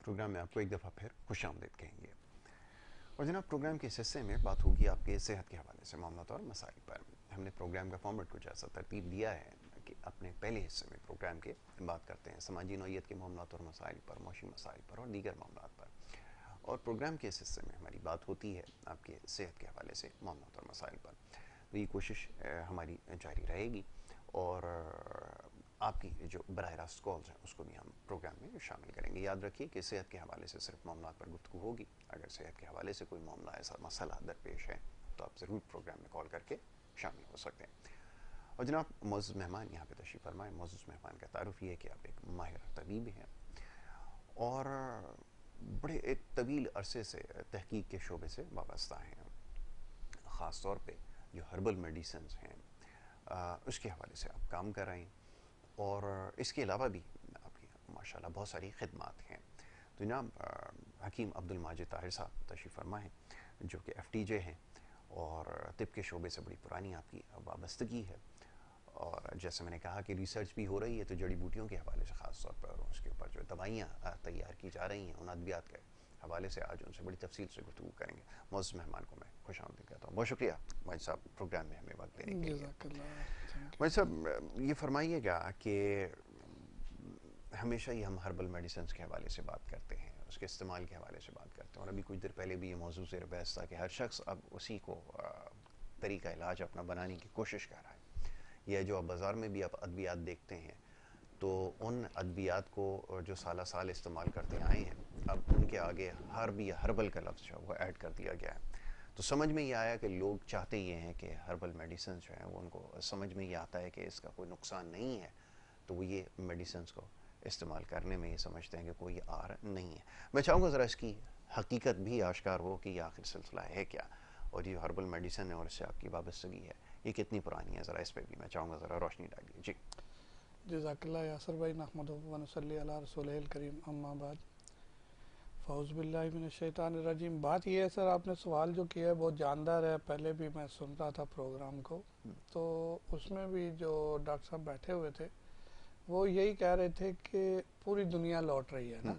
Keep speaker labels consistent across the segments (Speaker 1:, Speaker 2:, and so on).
Speaker 1: Programme में आपको एक दफ़ा फिर खुशामदीद कहेंगे। और जनाब, प्रोग्राम के इस हिस्से में बात होगी आपके सेहत के हवाले से मामलात और मसाइल पर। हमने प्रोग्राम का फॉर्मेट कुछ ऐसा तरतीब दिया है कि अपने पहले हिस्से में प्रोग्राम के बात करते हैं समाजी नौइयत के मामलात और मसाइल पर, मौशी मसाइल पर और दीगर मामलात पर, और प्रोग्राम के इस हिस्से में हमारी बात होती है आपके सेहत के हवाले से मामलात और मसाइल पर। तो ये कोशिश हमारी जारी रहेगी और आपकी जो बराह रास्त कॉल्स हैं उसको भी हम प्रोग्राम में शामिल करेंगे। याद रखिए कि सेहत के हवाले से सिर्फ मामला पर गुफ्तगू होगी। अगर सेहत के हवाले से कोई मामला ऐसा मसला दरपेश है तो आप ज़रूर प्रोग्राम में कॉल करके शामिल हो सकते हैं। और जनाब, मौजूद मेहमान यहाँ पे तशरीफ़ फरमाएँ। मौजूद मेहमान का तारुफ ये है कि आप एक माहिर तबीब हैं और बड़े एक तवील अरसे से तहकीक के शोबे से वाबस्ता हैं। ख़ास तौर पे जो हर्बल मेडिसिन हैं उसके हवाले से आप काम कर रहे हैं और इसके अलावा भी आपकी माशाल्लाह बहुत सारी खिदमात हैं। तो जनाब, हकीम अब्दुल माजिद ताहिर साहब तशरीफ़ फरमा हैं जो कि FTJ हैं और तिब के शोबे से बड़ी पुरानी आपकी वाबस्तगी है। और जैसे मैंने कहा कि रिसर्च भी हो रही है, तो जड़ी बूटियों के हवाले से ख़ास तौर पर उसके ऊपर जो दवाइयाँ तैयार की जा रही हैं उन अद्वियात के हवाले से आज उनसे बड़ी तफसील से गुफ्तगू करेंगे। मौजूद मेहमान को मैं खुशामदीद कहता हूँ। बहुत शुक्रिया भाई साहब प्रोग्राम में हमें वक्त देने के लिए। भाई साहब, ये फरमाइएगा कि हमेशा ही हम हर्बल मेडिसिन के हवाले से बात करते हैं, उसके इस्तेमाल के हवाले से बात करते हैं, और अभी कुछ देर पहले भी ये मौजू से बहस था कि हर शख्स अब उसी को तरीका इलाज अपना बनाने की कोशिश कर रहा है। यह जो अब बाज़ार में भी आप अद्वियात देखते हैं तो उन अद्वियात को जो साला साल इस्तेमाल करते आए हैं, अब उनके आगे हर्ब या हर्बल का लफ्ज़ जो वो ऐड कर दिया गया है। तो समझ में ये आया कि लोग चाहते ये हैं कि हर्बल मेडिसिन जो है वो उनको समझ में ये आता है कि इसका कोई नुकसान नहीं है, तो वो ये मेडिसिन को इस्तेमाल करने में ये समझते हैं कि कोई आर नहीं है। मैं चाहूँगा ज़रा इसकी हकीकत भी आश्कार हो कि ये आखिर सिलसिला है क्या, और ये हर्बल मेडिसिन है और इससे आपकी वाबस्तगी है ये कितनी पुरानी है, ज़रा इस पर भी मैं चाहूँगा ज़रा रोशनी डालिए। जी
Speaker 2: जज़ाकल्लाह यासर भाई, नहमदुहु व नसल्ली अला रसूलिल करीम, अम्मा बाद, फ़ौज़ बिल्लाहि मिनश शैतानिर रजीम। बात ये है सर, आपने सवाल जो किया है बहुत जानदार है। पहले भी मैं सुन रहा था प्रोग्राम को, तो उसमें भी जो डॉक्टर साहब बैठे हुए थे वो यही कह रहे थे कि पूरी दुनिया लौट रही है ना।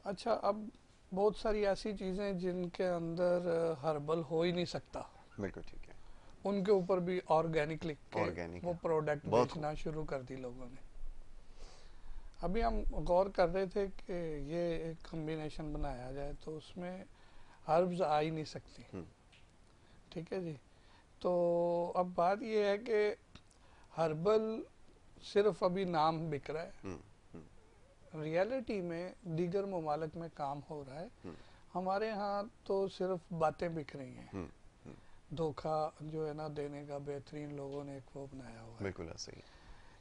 Speaker 2: अच्छा, अब बहुत सारी ऐसी चीज़ें जिनके अंदर हर्बल हो ही नहीं सकता,
Speaker 1: बिल्कुल ठीक है,
Speaker 2: उनके ऊपर भी ऑर्गेनिक लिख के
Speaker 1: ऑर्गेनिक
Speaker 2: वो प्रोडक्ट बेचना शुरू कर दी लोगों ने। अभी हम गौर कर रहे थे कि ये एक कम्बिनेशन बनाया जाए तो उसमें हर्ब्स आ ही नहीं सकती। ठीक है जी। तो अब बात ये है कि हर्बल सिर्फ अभी नाम बिक रहा है, रियलिटी में दीगर ममालिक में काम हो रहा है। हमारे यहाँ तो सिर्फ बातें बिक रही हैं। धोखा जो है ना देने का बेहतरीन लोगों ने एक वो बनाया हुआ है।
Speaker 1: बिल्कुल सही।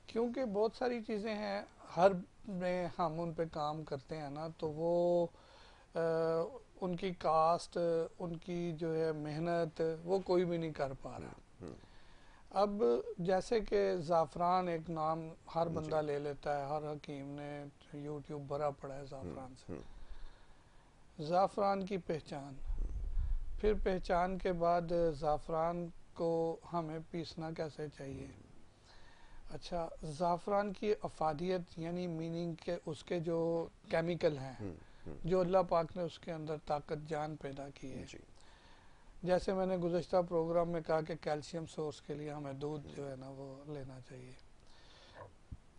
Speaker 2: क्योंकि बहुत सारी चीज़ें हैं हर में हम उन पे काम करते हैं ना, तो वो उनकी कास्ट, उनकी जो है मेहनत, वो कोई भी नहीं कर पा रहा। अब जैसे कि ज़ाफ़रान एक नाम हर बंदा ले लेता है, हर हकीम ने यूट्यूब भरा पड़ा है ज़ाफ़रान से। ज़ाफ़रान की पहचान, फिर पहचान के बाद ज़ाफ़रान को हमें पीसना कैसे चाहिए। अच्छा, ज़ाफ़रान की अफादियत यानी मीनिंग के उसके जो केमिकल हैं जो अल्लाह पाक ने उसके अंदर ताकत जान पैदा की है। जैसे मैंने गुज़श्ता प्रोग्राम में कहा कि कैल्शियम सोर्स के लिए हमें दूध जो है ना वो लेना चाहिए।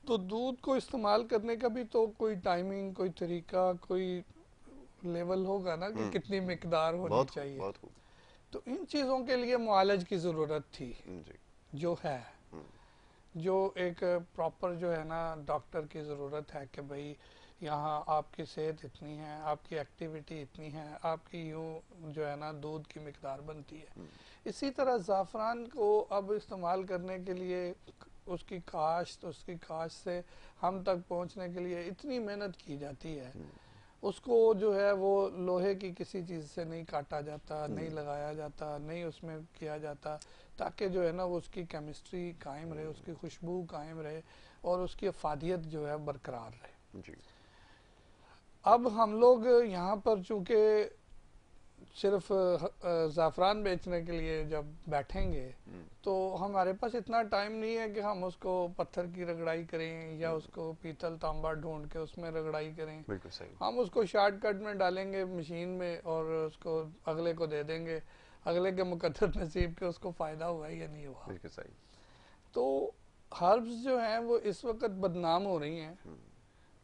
Speaker 2: तो दूध को इस्तेमाल करने का भी तो कोई टाइमिंग, कोई तरीका, कोई लेवल होगा ना कि कितनी मिकदार होनी चाहिए। तो इन चीज़ों के लिए मुआलज की ज़रूरत थी जो है, जो एक प्रॉपर जो है ना डॉक्टर की ज़रूरत है कि भाई यहाँ आपकी सेहत इतनी है, आपकी एक्टिविटी इतनी है, आपकी यूँ जो है ना दूध की मिकदार बनती है। इसी तरह ज़ाफ़रान को अब इस्तेमाल करने के लिए उसकी काश्त से हम तक पहुँचने के लिए इतनी मेहनत की जाती है। उसको जो है वो लोहे की किसी चीज़ से नहीं काटा जाता, नहीं लगाया जाता, नहीं उसमें किया जाता, ताकि जो है ना वो उसकी केमिस्ट्री कायम रहे, उसकी खुशबू कायम रहे और उसकी अफादियत जो है बरकरार रहे। अब हम लोग यहाँ पर चूँकि सिर्फ ज़ाफ़रान बेचने के लिए जब बैठेंगे तो हमारे पास इतना टाइम नहीं है कि हम उसको पत्थर की रगड़ाई करें या उसको पीतल तांबा ढूंढ के उसमें रगड़ाई करें।
Speaker 1: बिल्कुल सही।
Speaker 2: हम उसको शॉर्टकट में डालेंगे मशीन में और उसको अगले को दे देंगे, अगले के मुकद्दर नसीब के उसको फ़ायदा हुआ या नहीं हुआ।
Speaker 1: बिल्कुल सही।
Speaker 2: तो हर्ब्स जो हैं वो इस वक्त बदनाम हो रही हैं,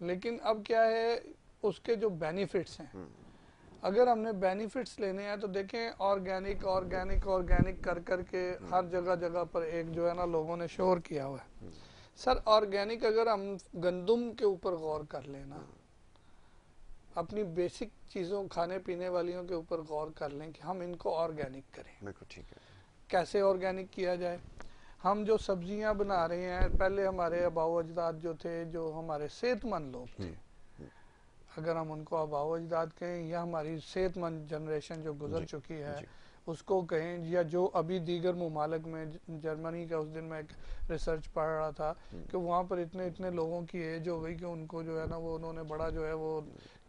Speaker 2: लेकिन अब क्या है, उसके जो बेनिफिट्स हैं, अगर हमने बेनिफिट्स लेने हैं तो देखें, ऑर्गेनिक ऑर्गेनिक ऑर्गेनिक कर कर के हर जगह जगह पर एक जो है ना लोगों ने शोर किया हुआ है। सर ऑर्गेनिक अगर हम गंदुम के ऊपर गौर कर लेना, अपनी बेसिक चीज़ों खाने पीने वालियों के ऊपर गौर कर लें कि हम इनको ऑर्गेनिक करें।
Speaker 1: बिल्कुल ठीक है।
Speaker 2: कैसे ऑर्गेनिक किया जाए? हम जो सब्जियां बना रहे हैं, पहले हमारे आबाओ अजदाद जो थे, जो हमारे सेहतमंद लोग थे, अगर हम उनको आबाओ अजदाद कहें या हमारी सेहतमंद जनरेशन जो गुजर चुकी है उसको कहें, या जो अभी दीगर ममालिक में, जर्मनी का उस दिन मैं एक रिसर्च पढ़ रहा था कि वहाँ पर इतने इतने लोगों की एज हो गई कि उनको जो है ना वो उन्होंने बड़ा जो है वो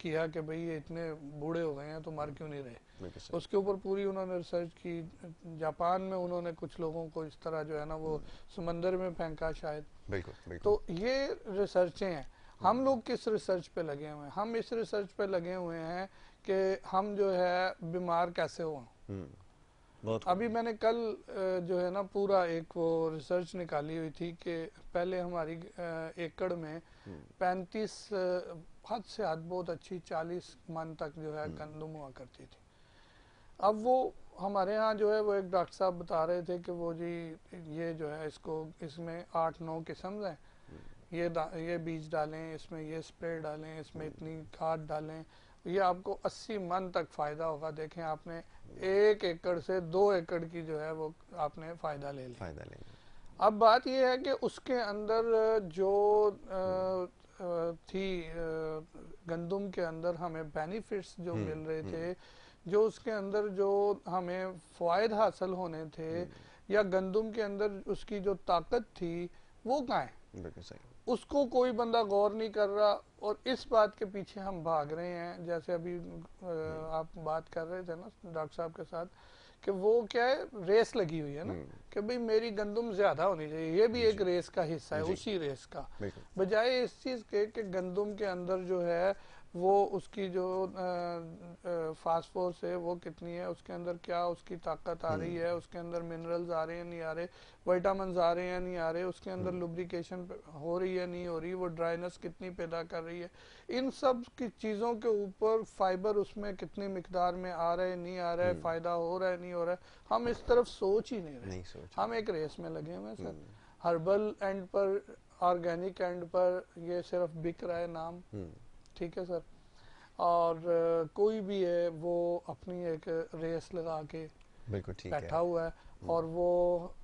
Speaker 2: किया कि भाई ये इतने बूढ़े हो गए हैं तो मर क्यों नहीं रहे। उसके ऊपर पूरी उन्होंने रिसर्च की। जापान में उन्होंने कुछ लोगों को इस तरह जो है ना वो समंदर में फेंका शायद।
Speaker 1: बिल्कुल।
Speaker 2: तो ये रिसर्चें हैं। हम लोग किस रिसर्च पे लगे हुए हैं? हम इस रिसर्च पे लगे हुए हैं कि हम जो है बीमार कैसे हों। अभी मैंने कल जो है ना पूरा एक वो रिसर्च निकाली हुई थी कि पहले हमारी एकड़ में 35 हद से हद बहुत अच्छी 40 मन तक जो है गंदम हुआ करती थी। अब वो हमारे यहाँ जो है वो एक डॉक्टर साहब बता रहे थे कि वो जी ये जो है इसको, इसमें 8-9 किस्म हैं, ये बीज डालें, इसमें ये स्प्रे डालें, इसमें इतनी खाद डालें, ये आपको 80 मन तक फ़ायदा होगा। देखें आपने 1 एकड़ से 2 एकड़ की जो है वो आपने फ़ायदा ले लिया। अब बात ये है कि उसके अंदर जो थी गंदम के अंदर हमें बेनिफिट्स जो मिल रहे थे, जो उसके अंदर जो हमें फ़ायदे हासिल होने थे, या गंदम के अंदर उसकी जो ताकत थी वो कहाँ है? उसको कोई बंदा गौर नहीं कर रहा और इस बात के पीछे हम भाग रहे हैं। जैसे अभी आप बात कर रहे थे ना डॉक्टर साहब के साथ कि वो क्या है, रेस लगी हुई है ना कि भाई मेरी गंदम ज्यादा होनी चाहिए। ये भी एक रेस का हिस्सा है, उसी रेस का, बजाय इस चीज के कि गंदम के अंदर जो है वो उसकी जो फास्फोरस है वो कितनी है, उसके अंदर क्या उसकी ताकत आ रही है, उसके अंदर मिनरल्स आ रहे हैं नहीं आ रहे, विटामिन्स आ रहे हैं नहीं आ रहे, उसके अंदर लुब्रिकेशन हो रही है नहीं हो रही, वो ड्राइनेस कितनी पैदा कर रही है, इन सब की चीज़ों के ऊपर फाइबर उसमें कितनी मिकदार में आ रहा है नहीं आ रहा है, फ़ायदा हो रहा है नहीं हो रहा है, हम इस तरफ सोच ही नहीं रहे। हम एक रेस में लगे हुए हैं सर। हर्बल एंड पर, ऑर्गेनिक एंड पर ये सिर्फ बिक रहा है नाम, ठीक है सर, और कोई भी है वो अपनी एक रेस लगा के बैठा हुआ है और वो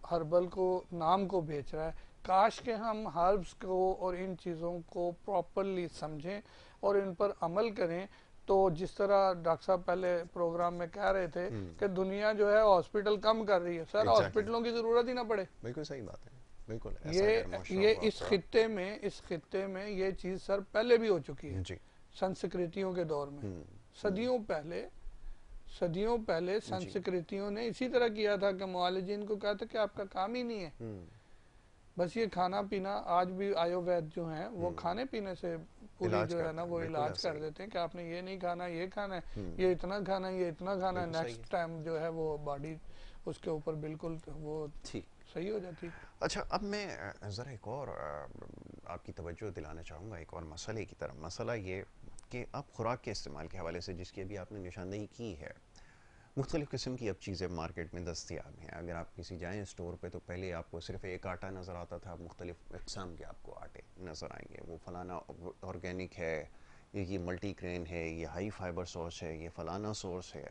Speaker 2: हर्बल को नाम को बेच रहा है। काश के हम हर्ब्स को और इन चीज़ों को प्रॉपरली समझें और इन पर अमल करें। तो जिस तरह डॉक्टर साहब पहले प्रोग्राम में कह रहे थे कि दुनिया जो है हॉस्पिटल कम कर रही है, सर हॉस्पिटलों की जरूरत ही ना पड़े।
Speaker 1: बिल्कुल सही बात है। बिल्कुल
Speaker 2: ये इस खित्ते में ये चीज सर पहले भी हो चुकी है जी। संस्कृतियों के दौर में सदियों पहले संस्कृतियों ने इसी तरह किया था कि मुआलिजीन को कहा था कि आपका काम ही नहीं है बस ये खाना पीना। आज भी आयुर्वेद जो है वो खाने पीने से पूरी जो है ना वो इलाज कर देते हैं कि आपने ये नहीं खाना, ये खाना है, ये इतना खाना है, ये इतना खाना है, नेक्स्ट टाइम जो है वो बॉडी उसके ऊपर बिल्कुल वो सही हो जाती है।
Speaker 1: अच्छा, अब मैं ज़रा एक और आपकी तवज्जो दिलाना चाहूँगा एक और मसले की तरफ। मसला ये कि आप खुराक के इस्तेमाल के हवाले से, जिसकी अभी आपने निशानदेही की है, मुख्तलिफ़ किस्म की अब चीज़ें मार्केट में दस्तयाब हैं। अगर आप किसी जाएँ स्टोर पे तो पहले आपको सिर्फ एक आटा नज़र आता था, मुख्तलिफ़ इक़साम के आपको आटे नज़र आएंगे। वो फ़लाना ऑर्गेनिक है, ये मल्टी ग्रेन है, ये हाई फाइबर सोर्स है, ये फ़लाना सोर्स है,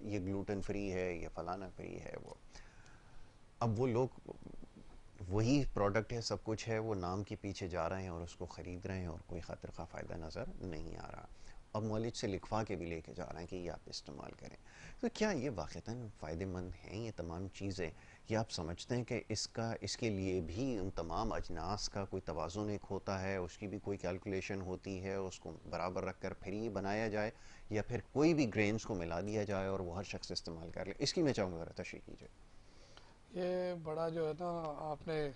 Speaker 1: ये ग्लूटेन फ्री है, ये फ़लाना फ्री है। वो अब वो लोग वही प्रोडक्ट है, सब कुछ है, वो नाम के पीछे जा रहे हैं और उसको ख़रीद रहे हैं और कोई ख़ातिर खा फ़ायदा नज़र नहीं आ रहा। अब मौलिद से लिखवा के भी लेके जा रहे हैं कि ये आप इस्तेमाल करें। तो क्या ये वाक़तन फ़ायदेमंद हैं ये तमाम चीज़ें, ये आप समझते हैं कि इसके लिए भी उन तमाम अजनास का कोई तवाज़ुन एक होता है, उसकी भी कोई कैलकुलेशन होती है, उसको बराबर रख कर फिर ये बनाया जाए, या फिर कोई भी ग्रेन्स को मिला दिया जाए और वो हर शख्स इस्तेमाल कर ले? इसकी मैं चाहूँगा ज़रा तशरीह कीजिए।
Speaker 2: ये बड़ा जो है ना, आपने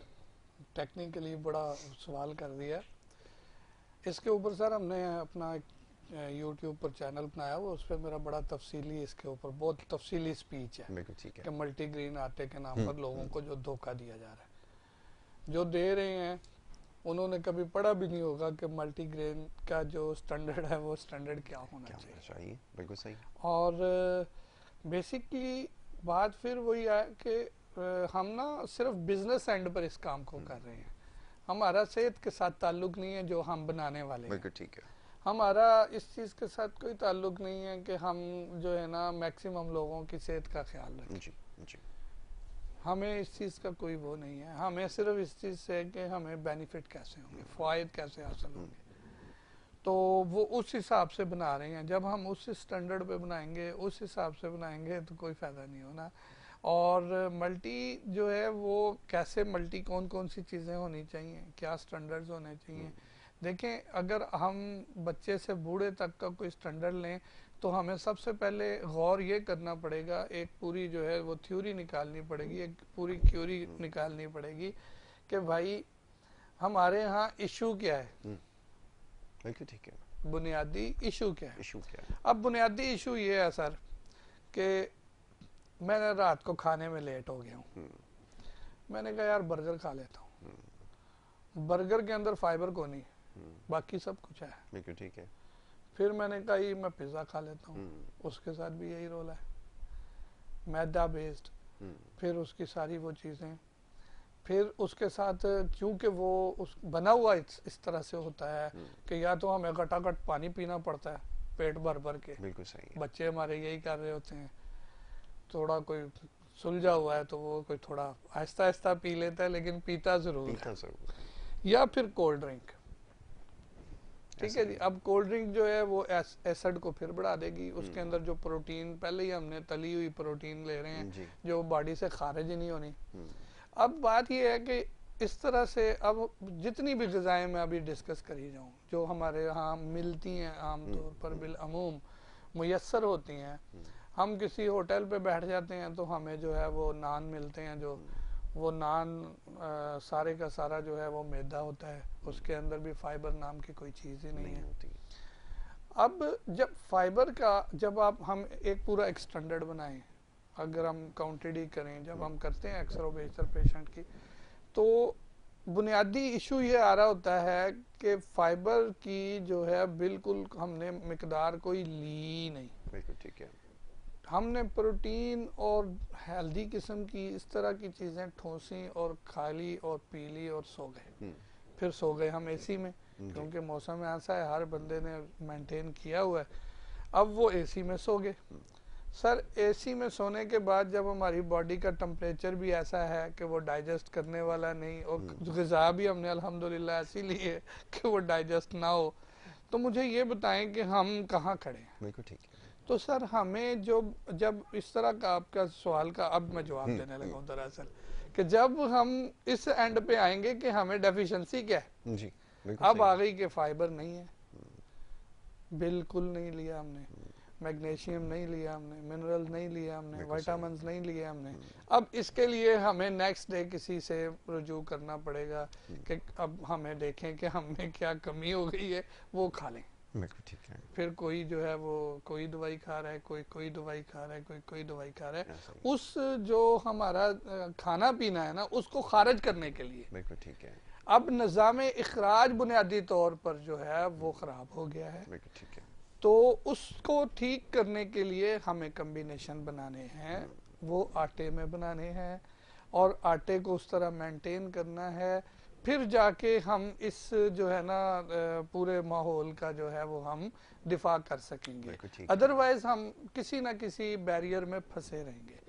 Speaker 2: टेक्निकली बड़ा सवाल कर दिया। इसके ऊपर सर हमने अपना एक यूट्यूब पर चैनल बनाया हुआ, उस पर मेरा बड़ा तफसीली इसके ऊपर बहुत तफसीली स्पीच है
Speaker 1: बिल्कुल ठीक है।
Speaker 2: कि मल्टीग्रेन आटे के नाम पर लोगों को जो धोखा दिया जा रहा है, जो दे रहे हैं उन्होंने कभी पढ़ा भी नहीं होगा कि मल्टीग्रेन का जो स्टैंडर्ड है वो स्टैंडर्ड क्या होना चाहिए।
Speaker 1: बिल्कुल सही।
Speaker 2: और बेसिकली बात फिर वही है कि हम ना सिर्फ बिजनेस एंड पर इस काम को कर रहे हैं, हमारा सेहत के साथ ताल्लुक नहीं है जो हम बनाने वाले हैं।
Speaker 1: बिल्कुल ठीक है।
Speaker 2: हमारा इस चीज़ के साथ कोई ताल्लुक नहीं है कि हम जो है ना मैक्सिमम लोगों की सेहत का ख्याल रखें।
Speaker 1: जी जी।
Speaker 2: हमें इस चीज़ का कोई वो नहीं है, हमें सिर्फ इस चीज़ से कि हमें बेनिफिट कैसे होंगे, फ़ायदे कैसे हासिल होंगे, तो वो उस हिसाब से बना रहे हैं। जब हम उस स्टैंडर्ड पे बनाएंगे, उस हिसाब से बनाएंगे तो कोई फ़ायदा नहीं होना। और मल्टी जो है वो कैसे मल्टी कौन कौन सी चीज़ें होनी चाहिए, क्या स्टैंडर्ड्स होने चाहिए। देखें, अगर हम बच्चे से बूढ़े तक का कोई स्टैंडर्ड लें तो हमें सबसे पहले गौर ये करना पड़ेगा, एक पूरी जो है वो थ्योरी निकालनी पड़ेगी, एक पूरी क्यूरी निकालनी पड़ेगी कि भाई हमारे यहाँ इशू क्या है।
Speaker 1: बिल्कुल ठीक है।
Speaker 2: बुनियादी इशू क्या है?
Speaker 1: इशू क्या है?
Speaker 2: अब बुनियादी इशू ये है सर कि मैंने रात को खाने में लेट हो गया हूँ, मैंने कहा यार बर्गर खा लेता हूँ। बर्गर के अंदर फाइबर को नहीं, बाकी सब कुछ है।
Speaker 1: बिल्कुल ठीक है।
Speaker 2: फिर मैंने कहा ये मैं पिज़्ज़ा खा लेता हूँ, उसके साथ भी यही रोल है, मैदा बेस्ड। फिर उसकी सारी वो चीज़ें, फिर उसके साथ क्योंकि वो उस बना हुआ इस तरह से होता है कि या तो हमें घटाघट पानी पीना पड़ता है पेट भर भर के।
Speaker 1: बिल्कुल सही है।
Speaker 2: बच्चे हमारे यही कर रहे होते हैं, थोड़ा कोई सुलझा हुआ है तो वो कोई थोड़ा आहिस्ता आहिस्ता पी लेता है, लेकिन पीता जरूर है। या फिर कोल्ड ड्रिंक, ठीक है जी। अब कोल्ड ड्रिंक जो है वो एसिड को फिर बढ़ा देगी, उसके अंदर जो प्रोटीन पहले ही हमने तली हुई प्रोटीन ले रहे हैं जो बॉडी से खारिज ही नहीं होनी। अब बात ये है कि इस तरह से अब जितनी भी ग़िज़ाएं मैं अभी डिस्कस करी जाऊँ जो हमारे यहाँ मिलती हैं आमतौर पर बिलअमूम मुयस्सर होती हैं, हम किसी होटल पे बैठ जाते हैं तो हमें जो है वो नान मिलते हैं, जो वो नान सारे का सारा जो है वो मैदा होता है, उसके अंदर भी फाइबर नाम की कोई चीज़ ही नहीं है। अब जब फाइबर का जब हम एक पूरा एक स्टैंडर्ड बनाएं, अगर हम काउंटेड ही करें, जब हम करते हैं अक्सर ओबेसिटी पेशेंट की, तो बुनियादी इशू ये आ रहा होता है कि फाइबर की जो है बिल्कुल हमने मिकदार कोई ली नहीं।
Speaker 1: बिल्कुल ठीक है। हमने
Speaker 2: प्रोटीन और हेल्दी किस्म की इस तरह की चीज़ें ठोसी और खा ली और पी ली और सो गए। फिर सो गए हम एसी में, क्योंकि मौसम ऐसा है, हर बंदे ने मेंटेन किया हुआ है। अब वो एसी में सो गए। सर एसी में सोने के बाद जब हमारी बॉडी का टेम्परेचर भी ऐसा है कि वो डाइजेस्ट करने वाला नहीं, और ग़िज़ा भी हमने अल्हम्दुलिल्लाह ऐसी ली है कि वो डाइजेस्ट ना हो, तो मुझे ये बताएं कि हम कहाँ खड़े हैं।
Speaker 1: बिल्कुल ठीक है।
Speaker 2: तो सर हमें जो जब इस तरह का आपका सवाल का अब मैं जवाब देने लगा हूँ दरअसल, कि जब हम इस एंड पे आएंगे कि हमें डेफिशिएंसी क्या है
Speaker 1: जी,
Speaker 2: अब आ गई कि फाइबर नहीं है, बिल्कुल नहीं लिया हमने, मैग्नीशियम नहीं लिया हमने, मिनरल नहीं लिया हमने, विटामिन्स नहीं लिए हमने। अब इसके लिए हमें नेक्स्ट डे किसी से रुजू करना पड़ेगा कि अब हमें देखें कि हमें क्या कमी हो गई है, वो खा लें।
Speaker 1: ठीक है।
Speaker 2: फिर कोई जो है वो कोई दवाई खा रहा है, कोई दवाई खा रहा है, कोई दवाई खा रहा है, उस जो हमारा खाना पीना है ना उसको खारिज करने के लिए।
Speaker 1: बिल्कुल ठीक है।
Speaker 2: अब निज़ाम इखराज बुनियादी तौर पर जो है वो ख़राब हो गया है।
Speaker 1: बिल्कुल ठीक है।
Speaker 2: तो उसको ठीक करने के लिए हमें कम्बिनेशन बनाने हैं, वो आटे में बनाने हैं और आटे को उस तरह मेंटेन करना है, फिर जाके हम इस जो है ना पूरे माहौल का जो है वो हम दिफा कर सकेंगे। अदरवाइज हम किसी ना किसी बैरियर में फंसे रहेंगे।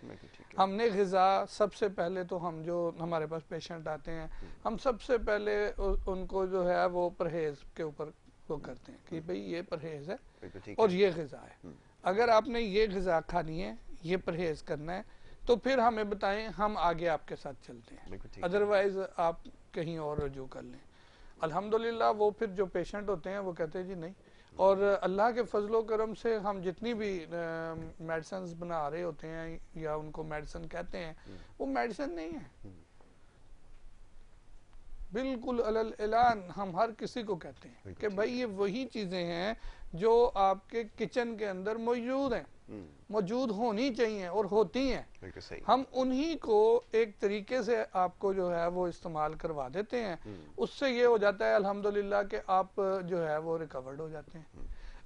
Speaker 2: हमने ग़िज़ा सबसे पहले तो हम जो हमारे पास पेशेंट आते हैं, हम सबसे पहले उनको जो है वो परहेज़ के ऊपर वो करते हैं कि भाई ये परहेज़ है और ये ग़िज़ा है, अगर आपने ये ग़िज़ा खानी है, ये परहेज़ करना है, तो फिर हमें बताएं, हम आगे आपके साथ चलते हैं, अदरवाइज आप कहीं और रजू कर लें। अल्हम्दुलिल्लाह वो फिर जो पेशेंट होते हैं वो कहते हैं जी नहीं, और अल्लाह के फजलो करम से हम जितनी भी मेडिसिन बना रहे होते हैं या उनको मेडिसिन कहते हैं, वो मेडिसिन नहीं है, बिल्कुल अलल ऐलान हम हर किसी को कहते हैं कि भाई ये वही चीजें हैं जो आपके किचन के अंदर मौजूद हैं, मौजूद होनी चाहिए और होती हैं। हम उन्हीं को एक तरीके से आपको जो है वो इस्तेमाल करवा देते हैं, उससे ये हो जाता है अल्हम्दुलिल्लाह कि आप जो है वो रिकवर्ड हो जाते हैं।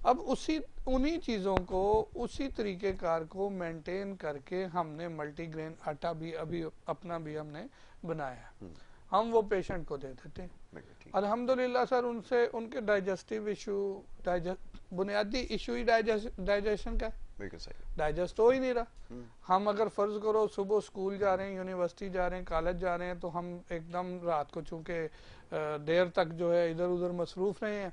Speaker 2: अब उन्हीं चीज़ों को, उसी तरीके कार को मेंटेन करके हमने मल्टीग्रेन आटा भी अभी अपना भी हमने बनाया, हम वो पेशेंट को दे देते हैं। अल्हम्दुलिल्लाह सर उनसे उनके डाइजेस्टिव इशू, बुनियादी इशू ही डाइजेशन का, डाइजेस्ट हो ही नहीं रहा। हम अगर फर्ज करो सुबह स्कूल जा रहे हैं, यूनिवर्सिटी जा रहे हैं, कॉलेज जा रहे हैं, तो हम एकदम रात को चूंकि देर तक जो है इधर उधर मसरूफ रहे हैं।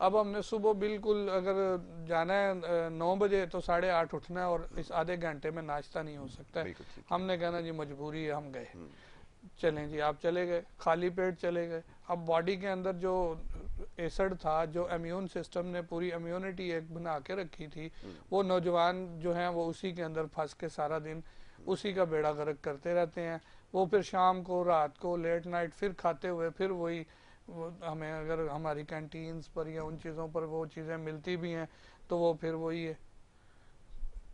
Speaker 2: अब हमने सुबह बिल्कुल अगर जाना है 9 बजे तो 8:30 उठना है और इस आधे घंटे में नाश्ता नहीं हो सकता है। हमने कहना जी मजबूरी है, हम गए, चलें जी, आप चले गए, खाली पेट चले गए। अब बॉडी के अंदर जो एसिड था, जो इम्यून सिस्टम ने पूरी इम्यूनिटी एक बना के रखी थी, वो नौजवान जो हैं वो उसी के अंदर फंस के सारा दिन उसी का बेड़ा गर्क करते रहते हैं। वो फिर शाम को, रात को, लेट नाइट फिर खाते हुए फिर वही, हमें अगर हमारी कैंटीन्स पर या उन चीज़ों पर वो चीज़ें मिलती भी हैं तो वो फिर वही है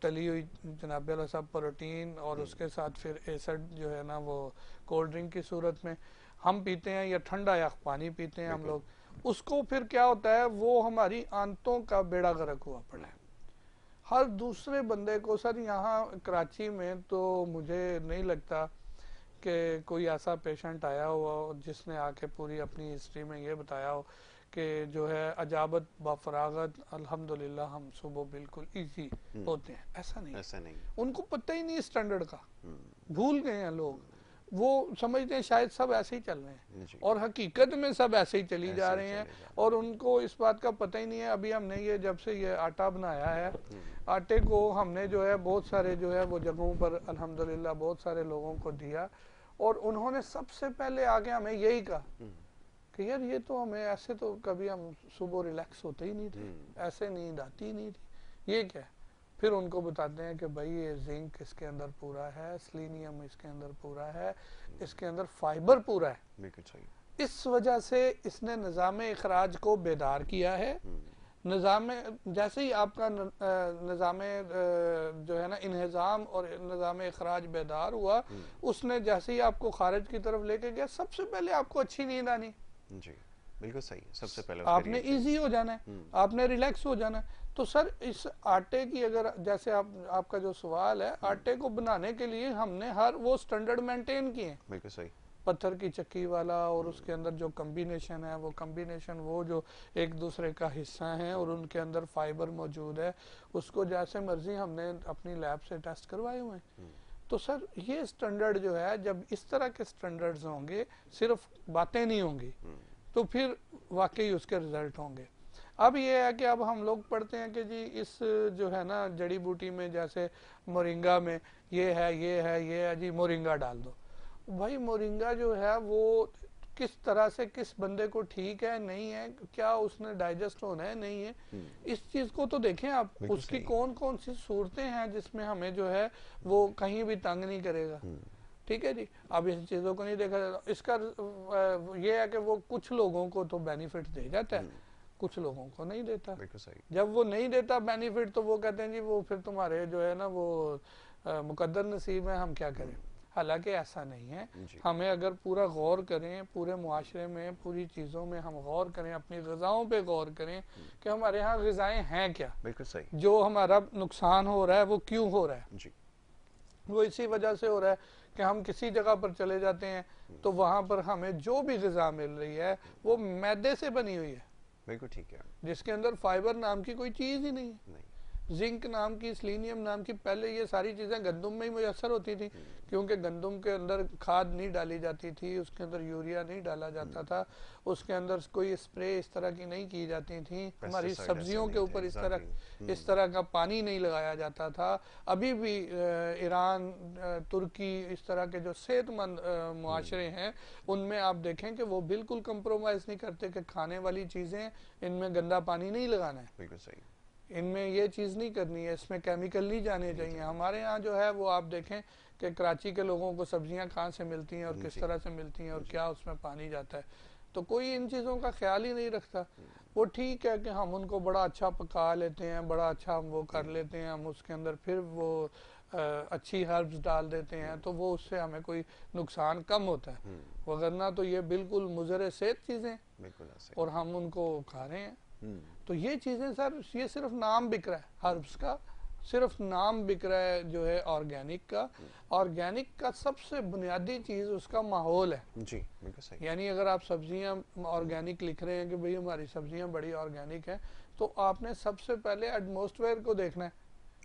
Speaker 2: तली हुई जनाब अल्लाह साहब प्रोटीन, और उसके साथ फिर एसिड जो है ना वो कोल्ड ड्रिंक की सूरत में हम पीते हैं, या ठंडा या पानी पीते हैं हम लोग। उसको फिर क्या होता है, वो हमारी आंतों का बेड़ा गर्क हुआ पड़ा है। हर दूसरे बंदे को सर यहाँ कराची में तो मुझे नहीं लगता कि कोई ऐसा पेशेंट आया हुआ जिसने आके पूरी अपनी हिस्ट्री में ये बताया हो कि जो है अजाबत बाफरागत अल्हम्दुलिल्लाह हम सुबह बिल्कुल इजी होते हैं। ऐसा नहीं, उनको पता ही नहीं स्टैंडर्ड का, भूल गए हैं लोग, वो समझते हैं शायद सब ऐसे ही चल रहे हैं और हकीकत में सब ऐसे ही चली जा रहे हैं, और उनको इस बात का पता ही नहीं है। अभी हमने ये जब से ये आटा बनाया है, आटे को हमने जो है बहुत सारे जो है वो जगहों पर अल्हम्दुलिल्लाह बहुत सारे लोगों को दिया, और उन्होंने सबसे पहले आगे हमें यही कहा कि यार ये तो हमें ऐसे तो कभी हम सुबह रिलैक्स होते ही नहीं थे, ऐसे नींद आती ही नहीं थी, ये क्या है। फिर उनको बताते हैं कि भाई ये जिंक इसके अंदर पूरा है, सेलेनियम इसके अंदर पूरा है, इसके अंदर फाइबर पूरा है, बिल्कुल सही। इस वजह से इसने निज़ाम इखराज को बेदार किया है। निज़ाम जैसे ही आपका निज़ाम जो है ना इन्हिज़ाम और निज़ाम इखराज बेदार हुआ, उसने जैसे ही आपको खारिज की तरफ लेके गया, सबसे पहले आपको अच्छी नींद आनी
Speaker 1: जी, बिल्कुल सही। सबसे पहले
Speaker 2: आपने इजी हो जाना है, आपने रिलैक्स हो जाना है। तो सर इस आटे की अगर जैसे आपका जो सवाल है, आटे को बनाने के लिए हमने हर वो स्टैंडर्ड मेंटेन किए,
Speaker 1: बिल्कुल सही।
Speaker 2: पत्थर की चक्की वाला, और उसके अंदर जो कम्बिनेशन है वो कम्बिनेशन वो जो एक दूसरे का हिस्सा है और उनके अंदर फाइबर मौजूद है, उसको जैसे मर्जी हमने अपनी लैब से टेस्ट करवाए हुए हैं। तो सर ये स्टैंडर्ड जो है, जब इस तरह के स्टैंडर्ड्स होंगे, सिर्फ बातें नहीं होंगी, तो फिर वाकई उसके रिजल्ट होंगे। अब ये है कि अब हम लोग पढ़ते हैं कि जी इस जो है ना जड़ी बूटी में, जैसे मोरिंगा में ये है जी मोरिंगा डाल दो। भाई मोरिंगा जो है वो किस तरह से किस बंदे को ठीक है नहीं है, क्या उसने डाइजेस्ट होना है नहीं है, इस चीज को तो देखें आप, उसकी कौन कौन सी सूरतें हैं जिसमें हमें जो है वो कहीं भी तंग नहीं करेगा। ठीक है जी, अब इस चीजों को नहीं देखा जाता। इसका ये है कि वो कुछ लोगों को तो बेनिफिट दे जाता है, कुछ लोगों को नहीं देता। जब वो नहीं देता बेनिफिट तो वो कहते हैं जी वो फिर तुम्हारे जो है ना वो मुकद्दर नसीब है, हम क्या करें। हालांकि ऐसा नहीं है, हमें अगर पूरा गौर करें, पूरे मुआशरे में पूरी चीज़ों में हम गौर करें, अपनी ग़िज़ाओं पे गौर करें कि हमारे यहाँ ग़िज़ाएं हैं क्या,
Speaker 1: बिल्कुल सही,
Speaker 2: जो हमारा नुकसान हो रहा है वो क्यों हो रहा है जी। वो इसी वजह से हो रहा है कि हम किसी जगह पर चले जाते हैं तो वहाँ पर हमें जो भी ग़िज़ा मिल रही है वो मैदे से बनी हुई है,
Speaker 1: बिल्कुल ठीक है,
Speaker 2: जिसके अंदर फाइबर नाम की कोई चीज़ ही नहीं है। जिंक नाम की, सेलेनियम नाम की, पहले ये सारी चीज़ें गंदम में ही मुयसर होती थी, क्योंकि गंदम के अंदर खाद नहीं डाली जाती थी, उसके अंदर यूरिया नहीं डाला जाता था, उसके अंदर कोई स्प्रे इस तरह की नहीं की जाती थी, हमारी
Speaker 1: पेस्टिसाइड ऐसे
Speaker 2: सब्जियों के
Speaker 1: नहीं थे,
Speaker 2: ऊपर
Speaker 1: एग्जैक्टली।
Speaker 2: इस तरह का पानी नहीं लगाया जाता था। अभी भी ईरान, तुर्की, इस तरह के जो सेहतमंद मुआशरे हैं, उनमें आप देखें कि वो बिल्कुल कंप्रोमाइज़ नहीं करते कि खाने वाली चीज़ें, इनमें गंदा पानी नहीं लगाना है,
Speaker 1: बिल्कुल सही।
Speaker 2: इनमें ये चीज़ नहीं करनी है, इसमें केमिकल नहीं जाने चाहिए। हमारे यहाँ जो है वो आप देखें कि कराची के लोगों को सब्जियां कहाँ से मिलती हैं और किस
Speaker 1: जी
Speaker 2: तरह से मिलती हैं और
Speaker 1: जी।
Speaker 2: क्या उसमें पानी जाता है, तो कोई इन चीज़ों का ख्याल ही नहीं रखता। वो ठीक है कि हम उनको बड़ा अच्छा पका लेते हैं, बड़ा अच्छा हम वो कर लेते हैं, हम उसके अंदर फिर वो अच्छी हर्ब्स डाल देते हैं, तो वो उससे हमें कोई नुकसान कम होता है, वगरना तो ये बिल्कुल मुज़र सेहत चीज़ें,
Speaker 1: बिल्कुल ऐसे।
Speaker 2: और हम उनको खा रहे हैं। तो ये चीज़ें सर, ये सिर्फ नाम बिक रहा है हर्ब्स का, सिर्फ नाम बिक रहा है जो है ऑर्गेनिक का। ऑर्गेनिक का सबसे बुनियादी चीज़ उसका माहौल है।
Speaker 1: जी बिल्कुल सही।
Speaker 2: यानी अगर आप सब्जियां ऑर्गेनिक लिख रहे हैं कि भाई हमारी सब्जियां बड़ी ऑर्गेनिक हैं, तो आपने सबसे पहले एटमॉस्फेयर को देखना है।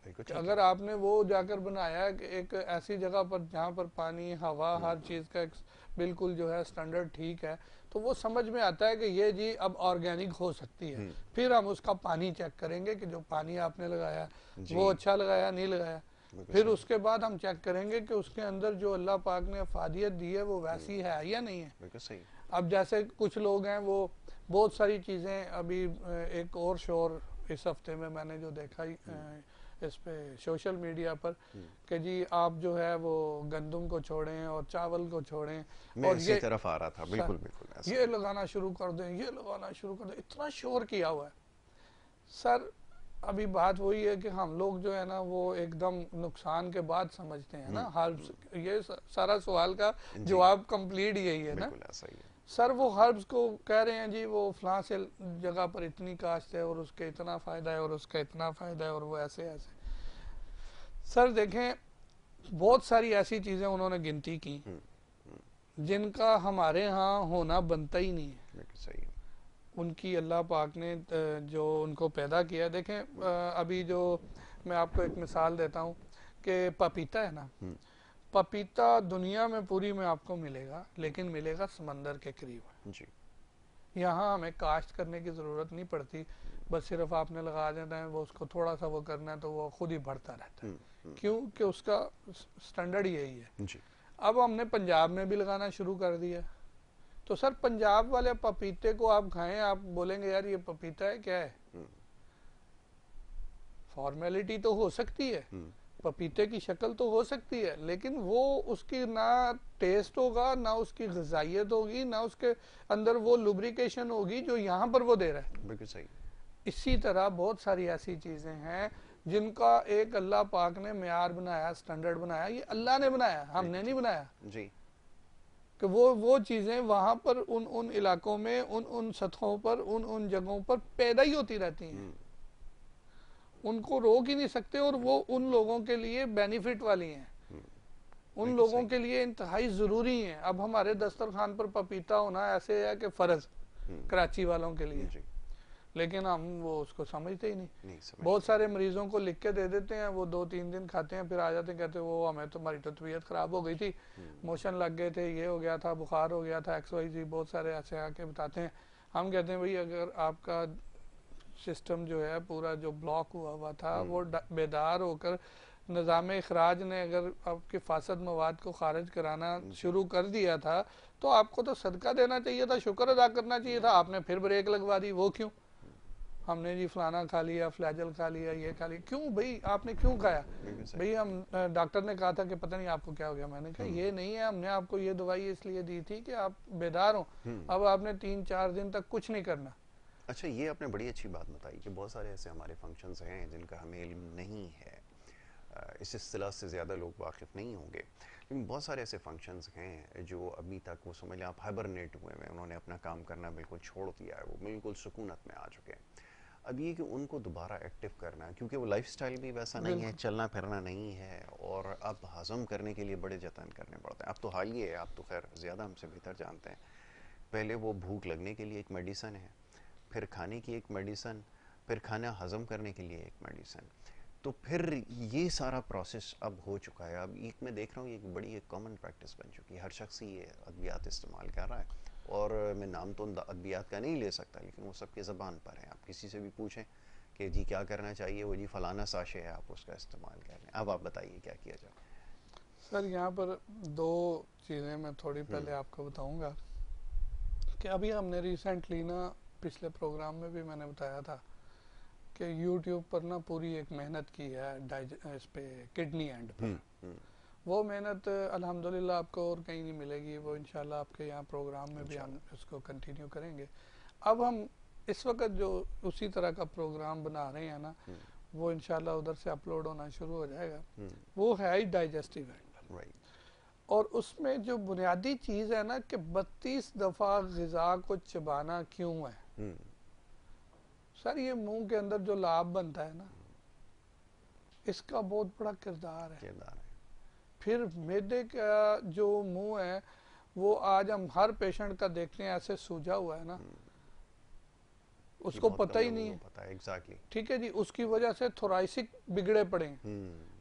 Speaker 1: बिल्कुल
Speaker 2: कि
Speaker 1: ठीक
Speaker 2: अगर
Speaker 1: है।
Speaker 2: आपने वो जाकर बनाया है कि एक ऐसी जगह पर जहाँ पर पानी, हवा, हर चीज़ का एक बिल्कुल जो है स्टैंडर्ड ठीक है, तो वो समझ में आता है कि ये जी अब ऑर्गेनिक हो सकती है। फिर हम उसका पानी चेक करेंगे कि जो पानी आपने लगाया
Speaker 1: जी
Speaker 2: वो अच्छा लगाया नहीं लगाया।
Speaker 1: बिल्कुल
Speaker 2: फिर
Speaker 1: सही।
Speaker 2: उसके बाद हम चेक करेंगे कि उसके अंदर जो अल्लाह पाक ने अफादियत दी है वो वैसी है या नहीं है।
Speaker 1: बिल्कुल सही।
Speaker 2: अब जैसे कुछ लोग हैं वो बहुत सारी चीज़ें, अभी एक और शोर इस हफ्ते में मैंने जो देखा इस पे सोशल मीडिया पर, कि जी आप जो है वो गंदम को छोड़ें और चावल को छोड़ें
Speaker 1: मैं
Speaker 2: और
Speaker 1: इसी
Speaker 2: ये
Speaker 1: तरफ आ रहा था, बिल्कुल बिल्कुल ऐसा
Speaker 2: ये
Speaker 1: ही।
Speaker 2: लगाना शुरू कर दें, ये लगाना शुरू कर दें, इतना शोर किया हुआ है सर। अभी बात वही है कि हम लोग जो है ना वो एकदम नुकसान के बाद समझते हैं ना हर्ब्स, ये सारा सवाल का
Speaker 1: जी
Speaker 2: जवाब कंप्लीट यही है ना
Speaker 1: बिल्कुल ऐसा ही है।
Speaker 2: सर। वो हर्ब्स को कह रहे हैं जी वो फलां से जगह पर इतनी काश्त है और उसके इतना फ़ायदा है और उसका इतना फ़ायदा है और वो ऐसे ऐसे। सर देखें, बहुत सारी ऐसी चीज़ें उन्होंने गिनती की जिनका हमारे यहाँ होना बनता ही नहीं है।
Speaker 1: बिल्कुल सही है।
Speaker 2: उनकी अल्लाह पाक ने जो उनको पैदा किया, देखें अभी जो मैं आपको एक मिसाल देता हूँ कि पपीता है ना, पपीता दुनिया में पूरी में आपको मिलेगा, लेकिन मिलेगा समंदर के करीब।
Speaker 1: जी
Speaker 2: यहाँ हमें काश्त करने की ज़रूरत नहीं पड़ती, बस सिर्फ आपने लगा देना है, वो उसको थोड़ा सा वो करना है तो वो खुद ही बढ़ता रहता है। क्यों कि उसका स्टैंडर्ड यही है।
Speaker 1: जी
Speaker 2: अब हमने पंजाब में भी लगाना शुरू कर दिया, तो सर पंजाब वाले पपीते को आप खाएं, आप बोलेंगे यार ये पपीता है क्या है। फॉर्मेलिटी तो हो सकती है, पपीते की शक्ल तो हो सकती है, लेकिन वो उसकी ना टेस्ट होगा, ना उसकी ग़िज़ाइयत होगी, ना उसके अंदर वो लुब्रिकेशन होगी जो यहाँ पर वो दे रहा है।
Speaker 1: बिल्कुल सही।
Speaker 2: इसी तरह बहुत सारी ऐसी चीज़ें हैं जिनका एक अल्लाह पाक ने मेयार बनाया, स्टैंडर्ड बनाया, ये अल्लाह ने बनाया, हमने नहीं बनाया।
Speaker 1: जी
Speaker 2: कि वो चीज़ें वहाँ पर उन उन इलाकों में, उन उन सतहों पर, उन उन जगहों पर पैदा ही होती रहती हैं, उनको रोक ही नहीं सकते, और वो उन लोगों के लिए बेनिफिट वाली हैं, उन लोगों के लिए इंतहाई ज़रूरी हैं। अब हमारे दस्तरखान पर पपीता होना ऐसे है कि फ़र्ज़ कराची वालों के लिए,
Speaker 1: जी
Speaker 2: लेकिन हम वो उसको समझते ही नहीं।
Speaker 1: समझते।
Speaker 2: बहुत सारे मरीजों को लिख के दे देते हैं, वो 2-3 दिन खाते हैं, फिर आ जाते हैं, कहते हैं वो हमें तुम्हारी तो तबीयत ख़राब हो गई थी, मोशन लग गए थे, ये हो गया था, बुखार हो गया था, XYZ, बहुत सारे ऐसे आके बताते हैं। हम कहते हैं भाई अगर आपका सिस्टम जो है पूरा जो ब्लॉक हुआ हुआ था, वो बेदार होकर निज़ाम इखराज ने अगर आपके फासद मवाद को खारिज कराना शुरू कर दिया था, तो आपको तो सदका देना चाहिए था, शुक्र अदा करना चाहिए था, आपने फिर ब्रेक लगवा दी। वो क्यों? हमने जी फलाना खा लिया, फ्लैजल खा लिया, ये खा लिया, क्यों भाई आपने क्यों खाया? भाई हम डॉक्टर ने कहा था कि पता नहीं आपको क्या हो गया। मैंने कहा ये नहीं है, हमने आपको ये दवाई इसलिए दी थी कि आप बेदार हो, अब आपने 3-4 दिन तक कुछ नहीं करना।
Speaker 1: अच्छा, ये आपने बड़ी अच्छी बात बताई कि बहुत सारे ऐसे हमारे फंक्शंस हैं जिनका हमें इल्म नहीं है, इस इस्तिलाह से ज़्यादा लोग वाकिफ़ नहीं होंगे, लेकिन बहुत सारे ऐसे फंक्शंस हैं जो अभी तक वो समझ लें आप हाइबरनेट हुए हैं, उन्होंने अपना काम करना बिल्कुल छोड़ दिया है, वो बिल्कुल सुकूनत में आ चुके हैं। अब ये कि उनको दोबारा एक्टिव करना, क्योंकि वो लाइफस्टाइल भी वैसा नहीं है, चलना फिरना नहीं है, और अब हज़म करने के लिए बड़े जतन करने पड़ते हैं। अब तो हाल ये है, आप तो खैर ज़्यादा हमसे बेहतर जानते हैं, पहले वो भूख लगने के लिए एक मेडिसन है, फिर खाने की एक मेडिसन, फिर खाना हजम करने के लिए एक मेडिसिन, तो फिर ये सारा प्रोसेस अब हो चुका है। अब एक मैं देख रहा हूँ, एक बड़ी एक कॉमन प्रैक्टिस बन चुकी है, हर शख्स ही ये अद्वियात इस्तेमाल कर रहा है। और मैं नाम तो अद्वियात का नहीं ले सकता, लेकिन वो सबके ज़बान पर है। आप किसी से भी पूछें कि जी क्या करना चाहिए, वो जी फलाना साशे है, आप उसका इस्तेमाल कर लें। अब आप बताइए क्या किया जाए।
Speaker 2: सर यहाँ पर दो चीज़ें मैं थोड़ी पहले आपको बताऊंगा कि अभी हमने रिसेंटली ना, पिछले प्रोग्राम में भी मैंने बताया था कि यूट्यूब पर ना पूरी एक मेहनत की है इस पे किडनी एंड पर। वो मेहनत अल्हम्दुलिल्लाह आपको और कहीं नहीं मिलेगी, वो इंशाल्लाह आपके यहाँ प्रोग्राम में भी हम इसको कंटिन्यू करेंगे। अब हम इस वक्त जो उसी तरह का प्रोग्राम बना रहे हैं ना, वो इंशाल्लाह उधर से अपलोड होना शुरू हो जाएगा। वो है ही डाइजेस्टिव एंड, और उसमें जो बुनियादी चीज़ है ना कि 32 दफ़ा ग़िज़ा को चबाना क्यों है। सर ये मुंह के अंदर जो लाभ बनता है ना, इसका बहुत बड़ा किरदार है। फिर मैदे का जो मुंह है, वो आज हम हर पेशेंट का देखते हैं ऐसे सूजा हुआ है ना, उसको पता ही नहीं है।
Speaker 1: एग्जैक्टली।
Speaker 2: ठीक है जी, उसकी वजह से थोराइसिक बिगड़े पड़े हैं,